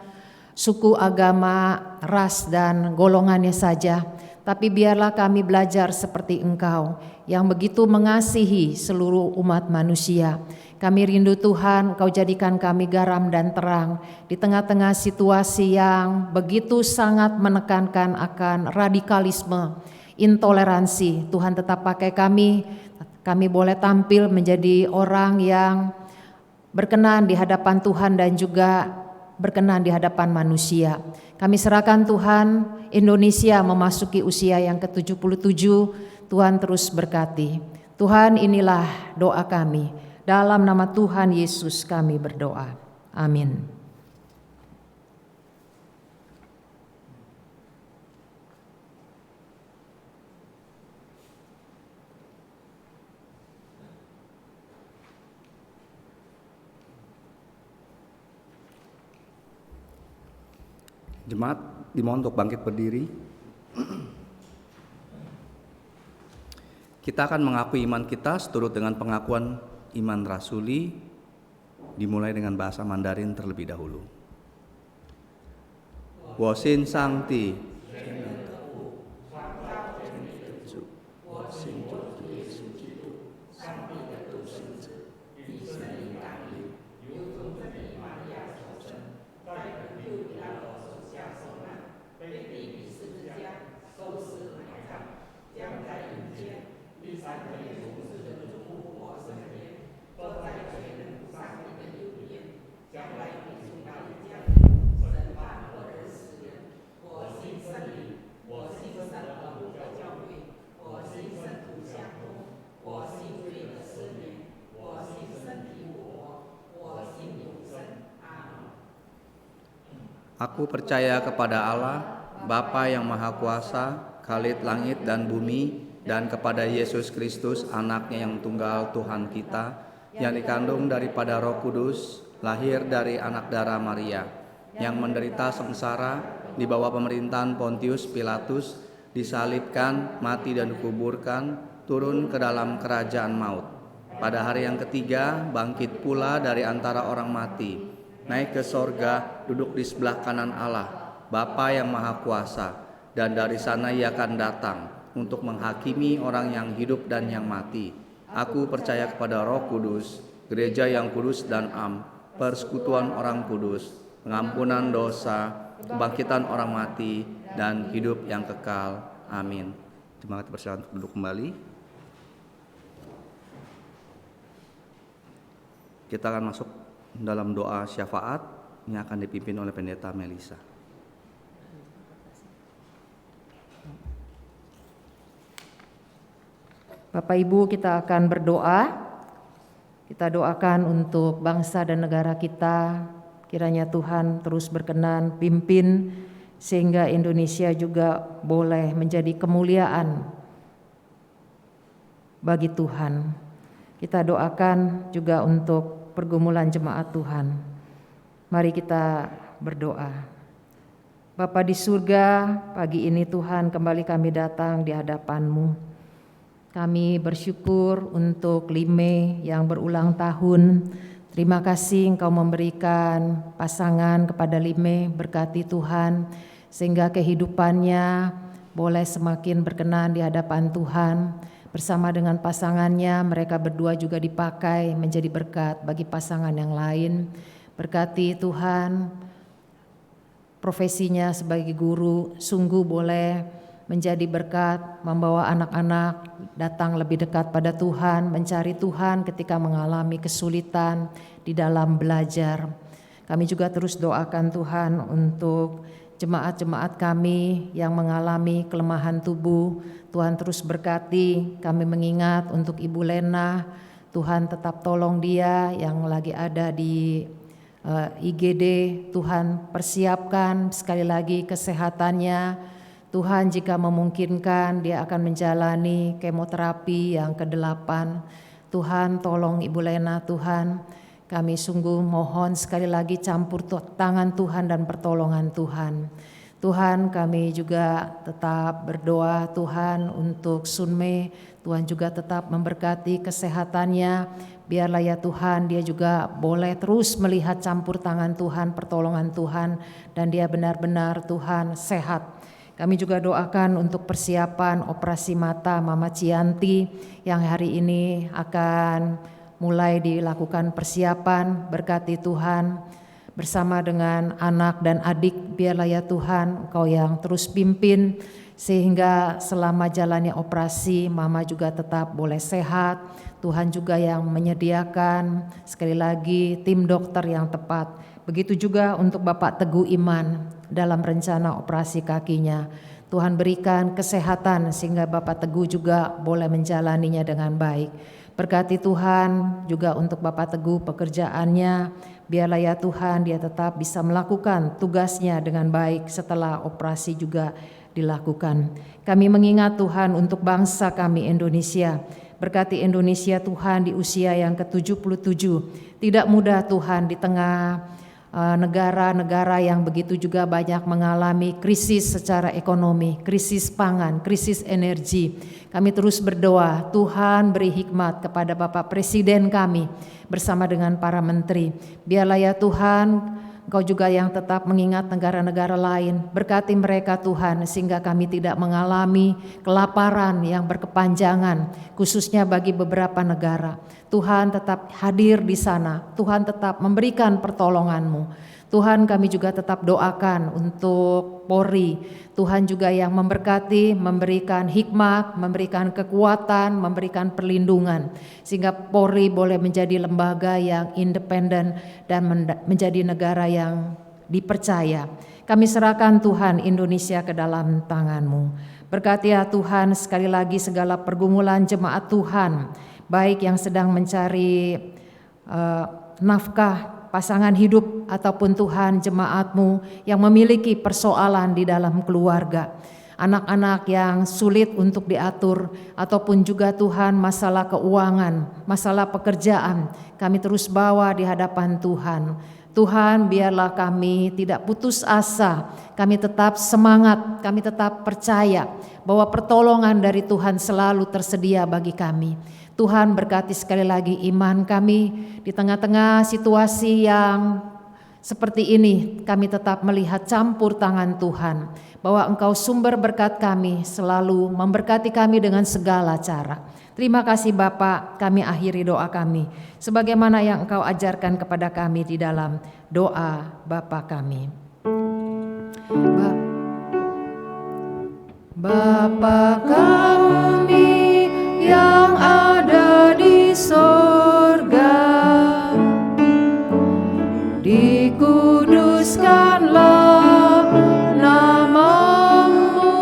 suku, agama, ras, dan golongannya saja. Tapi biarlah kami belajar seperti Engkau yang begitu mengasihi seluruh umat manusia. Kami rindu Tuhan, Engkau jadikan kami garam dan terang di tengah-tengah situasi yang begitu sangat menekankan akan radikalisme, intoleransi. Tuhan tetap pakai kami boleh tampil menjadi orang yang berkenan di hadapan Tuhan dan juga berkenan di hadapan manusia. Kami serahkan Tuhan, Indonesia memasuki usia yang ke-77, Tuhan terus berkati. Tuhan, inilah doa kami. Dalam nama Tuhan Yesus kami berdoa. Amin. Jemaat dimohon untuk bangkit berdiri. Kita akan mengakui iman kita seturut dengan pengakuan iman rasuli, dimulai dengan bahasa Mandarin terlebih dahulu. Wo xin sang ti, Aku percaya kepada Allah, Bapa yang Maha Kuasa, Khalid langit dan bumi, dan kepada Yesus Kristus, anaknya yang tunggal Tuhan kita, yang dikandung daripada Roh Kudus, lahir dari anak darah Maria, yang menderita sengsara di bawah pemerintahan Pontius Pilatus, disalibkan, mati dan dikuburkan, turun ke dalam kerajaan maut. Pada hari yang ketiga, bangkit pula dari antara orang mati, naik ke sorga, duduk di sebelah kanan Allah, Bapa yang Maha Kuasa, dan dari sana Ia akan datang untuk menghakimi orang yang hidup dan yang mati. Aku percaya kepada Roh Kudus, gereja yang kudus dan am, persekutuan orang kudus, pengampunan dosa, kebangkitan orang mati, dan hidup yang kekal. Amin. Terima kasih, persilakan untuk duduk kembali. Kita akan masuk dalam doa syafaat yang akan dipimpin oleh Pendeta Melisa. Bapak Ibu, kita akan berdoa. Kita doakan untuk bangsa dan negara kita. Kiranya Tuhan terus berkenan pimpin sehingga Indonesia juga boleh menjadi kemuliaan bagi Tuhan. Kita doakan juga untuk pergumulan jemaat Tuhan. Mari kita berdoa. Bapa di surga, pagi ini Tuhan kembali kami datang di hadapan-Mu. Kami bersyukur untuk Lime yang berulang tahun. Terima kasih Engkau memberikan pasangan kepada Lime, berkati Tuhan sehingga kehidupannya boleh semakin berkenan di hadapan Tuhan. Bersama dengan pasangannya, mereka berdua juga dipakai menjadi berkat bagi pasangan yang lain. Berkati Tuhan, profesinya sebagai guru sungguh boleh menjadi berkat, membawa anak-anak datang lebih dekat pada Tuhan, mencari Tuhan ketika mengalami kesulitan di dalam belajar. Kami juga terus doakan Tuhan untuk jemaat-jemaat kami yang mengalami kelemahan tubuh. Tuhan terus berkati, kami mengingat untuk Ibu Lena, Tuhan tetap tolong dia yang lagi ada di IGD, Tuhan persiapkan sekali lagi kesehatannya. Tuhan jika memungkinkan dia akan menjalani kemoterapi yang ke-8. Tuhan tolong Ibu Lena Tuhan. Kami sungguh mohon sekali lagi campur tangan Tuhan dan pertolongan Tuhan. Tuhan kami juga tetap berdoa Tuhan untuk Sunme. Tuhan juga tetap memberkati kesehatannya. Biarlah ya Tuhan dia juga boleh terus melihat campur tangan Tuhan, pertolongan Tuhan. Dan dia benar-benar Tuhan sehat. Kami juga doakan untuk persiapan operasi mata Mama Cianti yang hari ini akan mulai dilakukan persiapan. Berkati Tuhan bersama dengan anak dan adik, biarlah ya Tuhan Engkau yang terus pimpin sehingga selama jalannya operasi Mama juga tetap boleh sehat. Tuhan juga yang menyediakan sekali lagi tim dokter yang tepat. Begitu juga untuk Bapak Teguh Iman dalam rencana operasi kakinya. Tuhan berikan kesehatan sehingga Bapak Teguh juga boleh menjalaninya dengan baik. Berkati Tuhan juga untuk Bapak Teguh pekerjaannya. Biarlah ya Tuhan dia tetap bisa melakukan tugasnya dengan baik setelah operasi juga dilakukan. Kami mengingat Tuhan untuk bangsa kami Indonesia. Berkati Indonesia Tuhan di usia yang ke-77. Tidak mudah Tuhan di tengah negara-negara yang begitu juga banyak mengalami krisis secara ekonomi, krisis pangan, krisis energi. Kami terus berdoa, Tuhan beri hikmat kepada Bapak Presiden kami bersama dengan para menteri. Biarlah ya Tuhan, Engkau juga yang tetap mengingat negara-negara lain. Berkati mereka Tuhan sehingga kami tidak mengalami kelaparan yang berkepanjangan, khususnya bagi beberapa negara. Tuhan tetap hadir di sana, Tuhan tetap memberikan pertolongan-Mu. Tuhan kami juga tetap doakan untuk Polri. Tuhan juga yang memberkati, memberikan hikmat, memberikan kekuatan, memberikan perlindungan. Sehingga Polri boleh menjadi lembaga yang independen dan menjadi negara yang dipercaya. Kami serahkan Tuhan Indonesia ke dalam tangan-Mu. Berkati ya Tuhan sekali lagi segala pergumulan jemaat Tuhan. Baik yang sedang mencari nafkah, pasangan hidup ataupun Tuhan jemaat-Mu yang memiliki persoalan di dalam keluarga. Anak-anak yang sulit untuk diatur ataupun juga Tuhan masalah keuangan, masalah pekerjaan. Kami terus bawa di hadapan Tuhan. Tuhan biarlah kami tidak putus asa, kami tetap semangat, kami tetap percaya bahwa pertolongan dari Tuhan selalu tersedia bagi kami. Tuhan berkati sekali lagi iman kami di tengah-tengah situasi yang seperti ini. Kami tetap melihat campur tangan Tuhan, bahwa Engkau sumber berkat kami, selalu memberkati kami dengan segala cara. Terima kasih Bapa, kami akhiri doa kami sebagaimana yang Engkau ajarkan kepada kami di dalam doa Bapa kami. Bapa kami yang ada di sorga, dikuduskanlah namamu,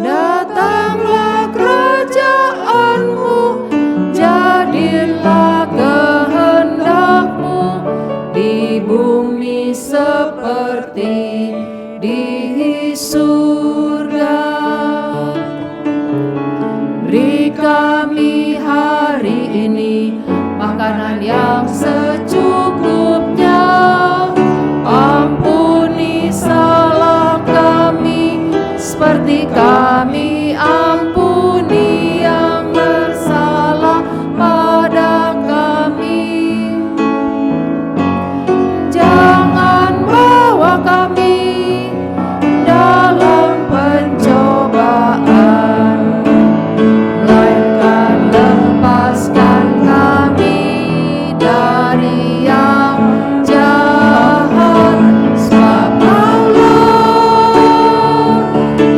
datanglah kerajaanmu, jadilah kehendakmu di bumi seperti di surga. Beri kami hari ini makanan yang secukupnya, ampuni salah kami seperti kami ampuni yang bersalah pada kami. Jangan bawa kami dalam pencobaan, melainkan lepaskan kami dari yang jahat. Sebab Allah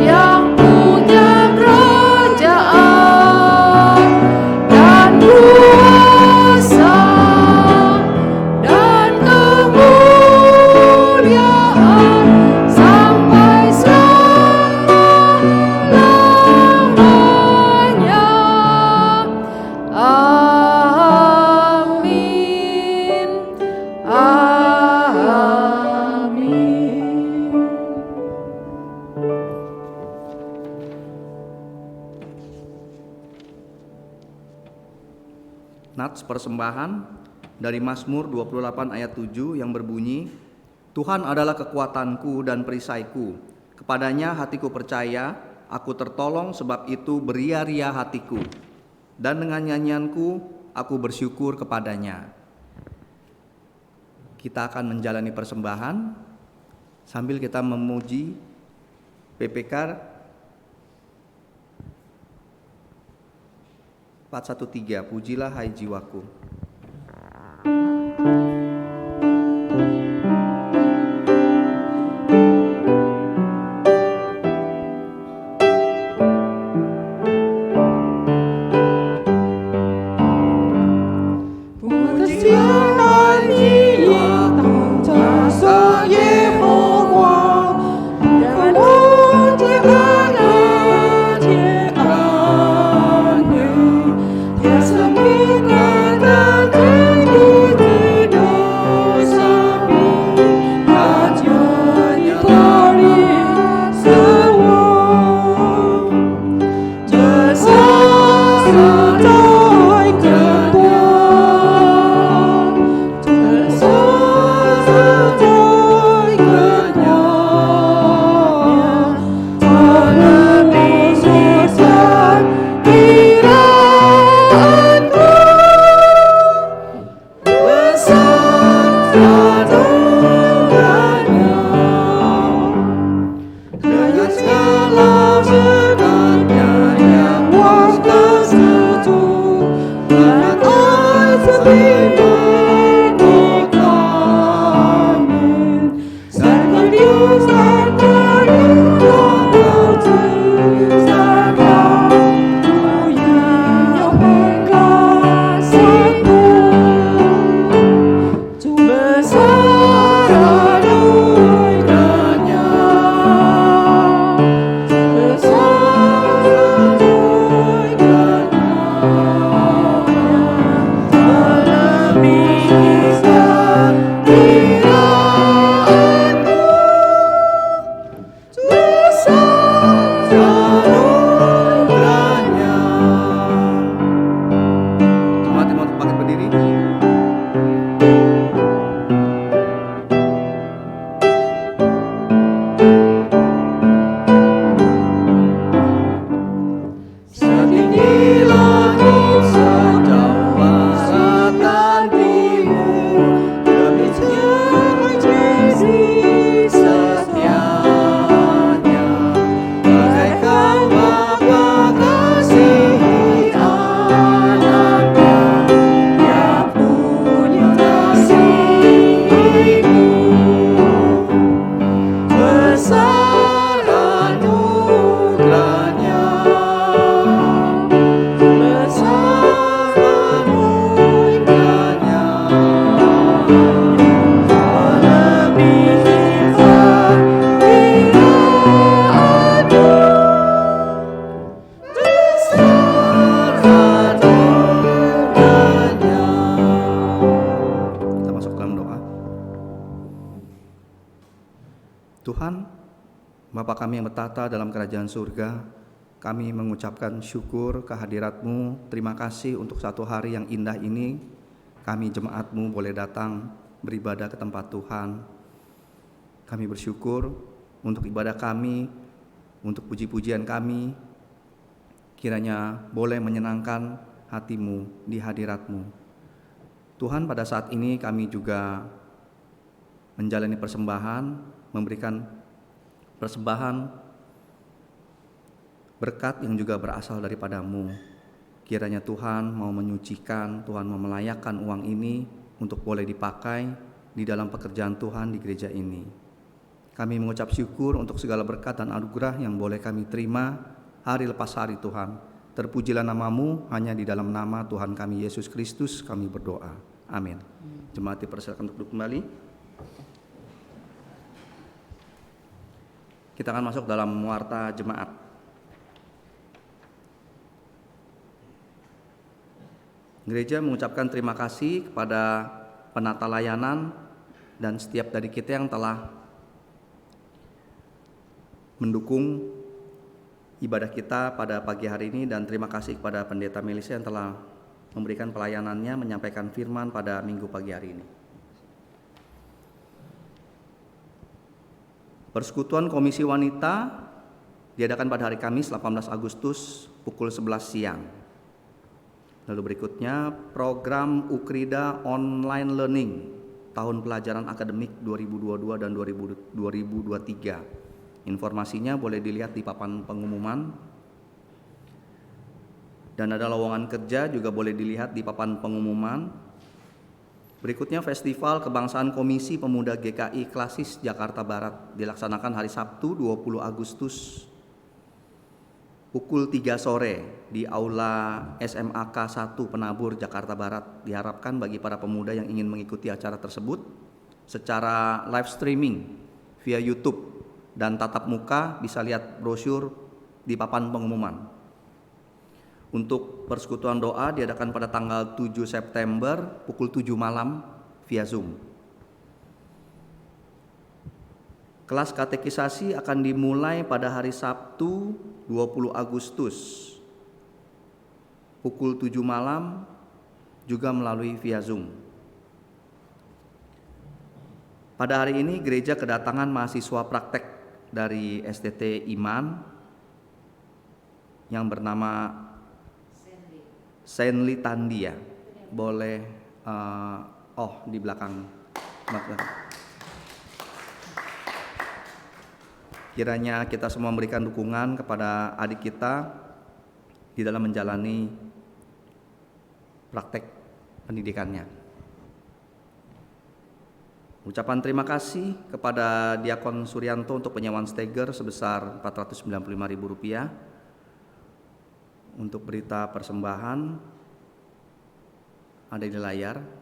yang punya kerajaan dan kuasa dan kemuliaan sampai selama-lamanya. Amin. Amin. Nats persembahan dari Mazmur 28 ayat 7 yang berbunyi, Tuhan adalah kekuatanku dan perisaiku, kepadanya hatiku percaya, aku tertolong, sebab itu beria-ria hatiku, dan dengan nyanyianku aku bersyukur kepadanya. Kita akan menjalani persembahan sambil kita memuji PPK 413, pujilah hai jiwaku. Yes, Bapa kami yang bertata dalam kerajaan surga, kami mengucapkan syukur kehadirat-Mu. Terima kasih untuk satu hari yang indah ini, kami jemaat-Mu boleh datang beribadah ke tempat Tuhan. Kami bersyukur untuk ibadah kami, untuk puji-pujian kami, kiranya boleh menyenangkan hati-Mu di hadirat-Mu. Tuhan, pada saat ini kami juga menjalani persembahan, memberikan persembahan berkat yang juga berasal daripada-Mu. Kiranya Tuhan mau menyucikan, Tuhan mau melayakkan uang ini untuk boleh dipakai di dalam pekerjaan Tuhan di gereja ini. Kami mengucap syukur untuk segala berkat dan anugerah yang boleh kami terima hari lepas hari Tuhan. Terpujilah nama-Mu, hanya di dalam nama Tuhan kami Yesus Kristus kami berdoa. Amin. Jemaat dipersilakan untuk duduk kembali. Kita akan masuk dalam warta jemaat. Gereja mengucapkan terima kasih kepada penata layanan dan setiap dari kita yang telah mendukung ibadah kita pada pagi hari ini, dan terima kasih kepada Pendeta Melisa yang telah memberikan pelayanannya, menyampaikan firman pada minggu pagi hari ini. Persekutuan Komisi Wanita diadakan pada hari Kamis 18 Agustus pukul 11 siang. Lalu berikutnya program Ukrida Online Learning tahun pelajaran akademik 2022 dan 2023. Informasinya boleh dilihat di papan pengumuman. Dan ada lowongan kerja juga boleh dilihat di papan pengumuman. Berikutnya Festival Kebangsaan Komisi Pemuda GKI Klasis Jakarta Barat dilaksanakan hari Sabtu 20 Agustus pukul 3 sore di Aula SMAK 1 Penabur Jakarta Barat. Diharapkan bagi para pemuda yang ingin mengikuti acara tersebut secara live streaming via YouTube dan tatap muka bisa lihat brosur di papan pengumuman. Untuk persekutuan doa diadakan pada tanggal 7 September pukul 7 malam via Zoom. Kelas katekisasi akan dimulai pada hari Sabtu 20 Agustus pukul 7 malam juga melalui via Zoom. Pada hari ini gereja kedatangan mahasiswa praktek dari STT Iman yang bernama Senli Tandia. Boleh di belakang. Kiranya kita semua memberikan dukungan kepada adik kita di dalam menjalani praktek pendidikannya. Ucapan terima kasih kepada Diakon Suryanto untuk penyewaan steger sebesar Rp495.000. Untuk berita persembahan ada di layar.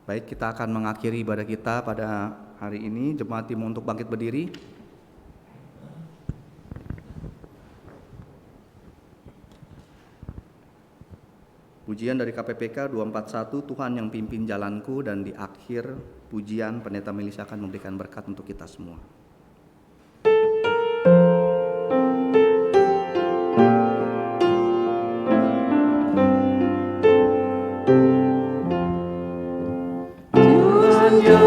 Baik, kita akan mengakhiri ibadah kita pada hari ini. Jemaat dimohon untuk bangkit berdiri. Pujian dari KPPK 241, Tuhan yang pimpin jalanku, dan di akhir pujian Pendeta Melisa akan memberikan berkat untuk kita semua. Ya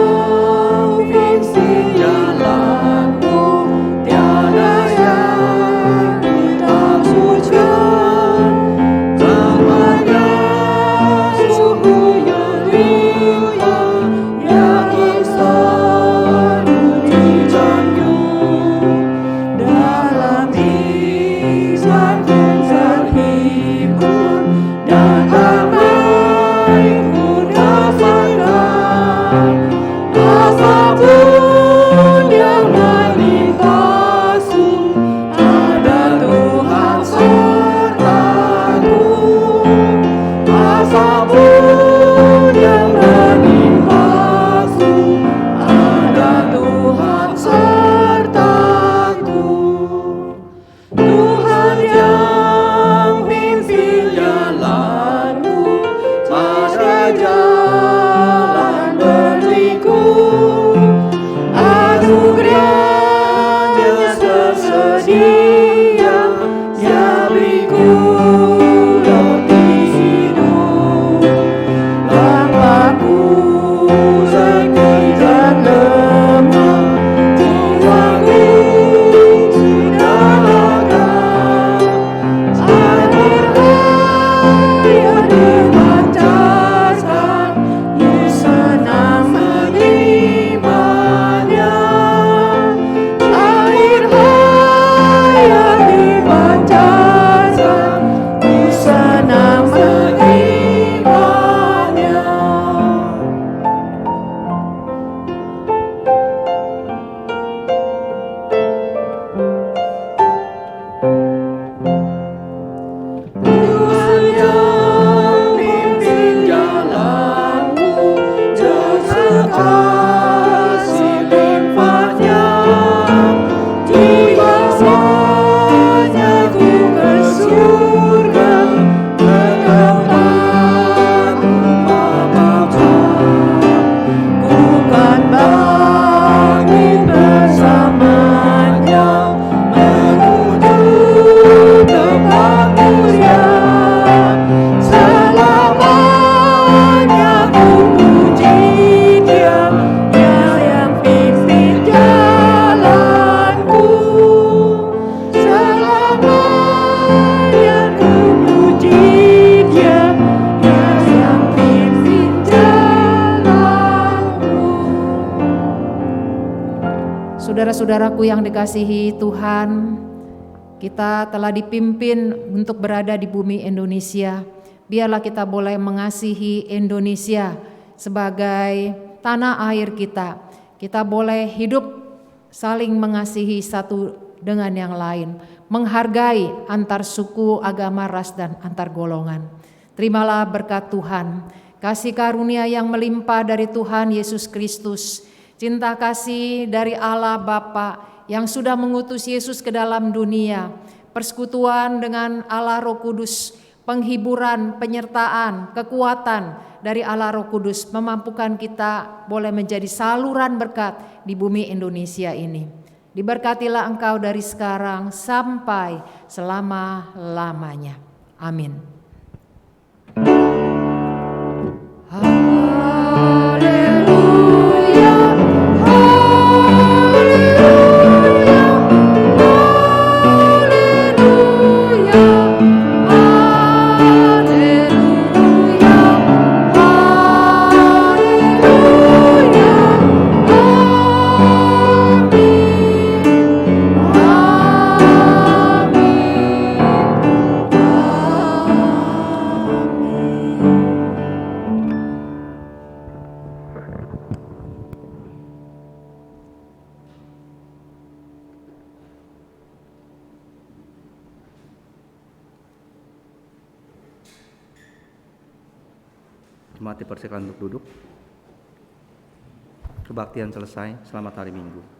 Isa, Saudara-saudaraku yang dikasihi Tuhan, kita telah dipimpin untuk berada di bumi Indonesia. Biarlah kita boleh mengasihi Indonesia sebagai tanah air kita. Kita boleh hidup saling mengasihi satu dengan yang lain, menghargai antar suku, agama, ras, dan antar golongan. Terimalah berkat Tuhan, kasih karunia yang melimpah dari Tuhan Yesus Kristus, cinta kasih dari Allah Bapa yang sudah mengutus Yesus ke dalam dunia, persekutuan dengan Allah Roh Kudus, penghiburan, penyertaan, kekuatan dari Allah Roh Kudus memampukan kita boleh menjadi saluran berkat di bumi Indonesia ini. Diberkatilah engkau dari sekarang sampai selama-lamanya. Amin. Jemaat dipersilakan untuk duduk. Kebaktian selesai. Selamat hari Minggu.